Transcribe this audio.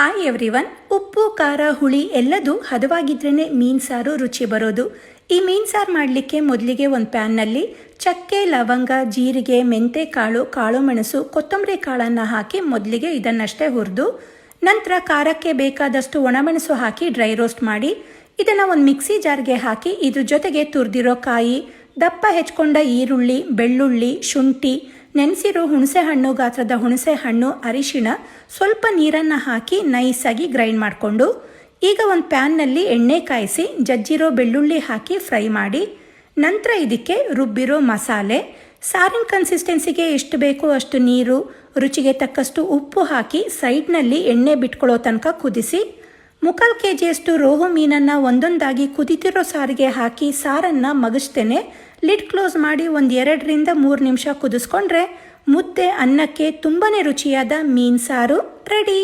Hi everyone. ಉಪ್ಪು ಖಾರ ಹುಳಿ ಎಲ್ಲದೂ ಹದವಾಗಿದ್ರೇ ಮೀನು ಸಾರು ರುಚಿ ಬರೋದು. ಈ ಮೀನು ಸಾರು ಮಾಡಲಿಕ್ಕೆ ಮೊದಲಿಗೆ ಒಂದು ಪ್ಯಾನ್ನಲ್ಲಿ ಚಕ್ಕೆ, ಲವಂಗ, ಜೀರಿಗೆ, ಮೆಂತೆ ಕಾಳು, ಕಾಳು ಮೆಣಸು, ಕೊತ್ತಂಬರಿ ಕಾಳನ್ನು ಹಾಕಿ ಮೊದಲಿಗೆ ಇದನ್ನಷ್ಟೇ ಹುರಿದು ನಂತರ ಖಾರಕ್ಕೆ ಬೇಕಾದಷ್ಟು ಒಣಮೆಣಸು ಹಾಕಿ ಡ್ರೈ ರೋಸ್ಟ್ ಮಾಡಿ ಇದನ್ನು ಒಂದು ಮಿಕ್ಸಿ ಜಾರ್ಗೆ ಹಾಕಿ ಇದ್ರ ಜೊತೆಗೆ ತುರಿದಿರೋ ಕಾಯಿ, ದಪ್ಪ ಹೆಚ್ಕೊಂಡ ಈರುಳ್ಳಿ, ಬೆಳ್ಳುಳ್ಳಿ, ಶುಂಠಿ, ನೆನೆಸಿರೋ ಹುಣಸೆ ಹಣ್ಣು ಗಾತ್ರದ ಹುಣಸೆ ಹಣ್ಣು, ಅರಿಶಿಣ, ಸ್ವಲ್ಪ ನೀರನ್ನು ಹಾಕಿ ನೈಸಾಗಿ ಗ್ರೈಂಡ್ ಮಾಡಿಕೊಂಡು ಈಗ ಒಂದು ಪ್ಯಾನ್ನಲ್ಲಿ ಎಣ್ಣೆ ಕಾಯಿಸಿ ಜಜ್ಜಿರೋ ಬೆಳ್ಳುಳ್ಳಿ ಹಾಕಿ ಫ್ರೈ ಮಾಡಿ ನಂತರ ಇದಕ್ಕೆ ರುಬ್ಬಿರೋ ಮಸಾಲೆ, ಸಾರಿನ ಕನ್ಸಿಸ್ಟೆನ್ಸಿಗೆ ಎಷ್ಟು ಬೇಕೋ ಅಷ್ಟು ನೀರು, ರುಚಿಗೆ ತಕ್ಕಷ್ಟು ಉಪ್ಪು ಹಾಕಿ ಸೈಡ್ನಲ್ಲಿ ಎಣ್ಣೆ ಬಿಟ್ಕೊಳ್ಳೋ ತನಕ ಕುದಿಸಿ 3/4 kg ರೋಹು ಮೀನನ್ನು ಒಂದೊಂದಾಗಿ ಕುದಿತಿರೋ ಸಾರಿಗೆ ಹಾಕಿ ಸಾರನ್ನು ಮಗಚ್ತೇನೆ ಲಿಡ್ ಕ್ಲೋಸ್ ಮಾಡಿ ಒಂದು 2 ರಿಂದ 3 ನಿಮಿಷ ಕುದಿಸ್ಕೊಂಡ್ರೆ ಮುದ್ದೆ ಅನ್ನಕ್ಕೆ ತುಂಬಾ ರುಚಿಯಾದ ಮೀನು ಸಾರು ರೆಡಿ.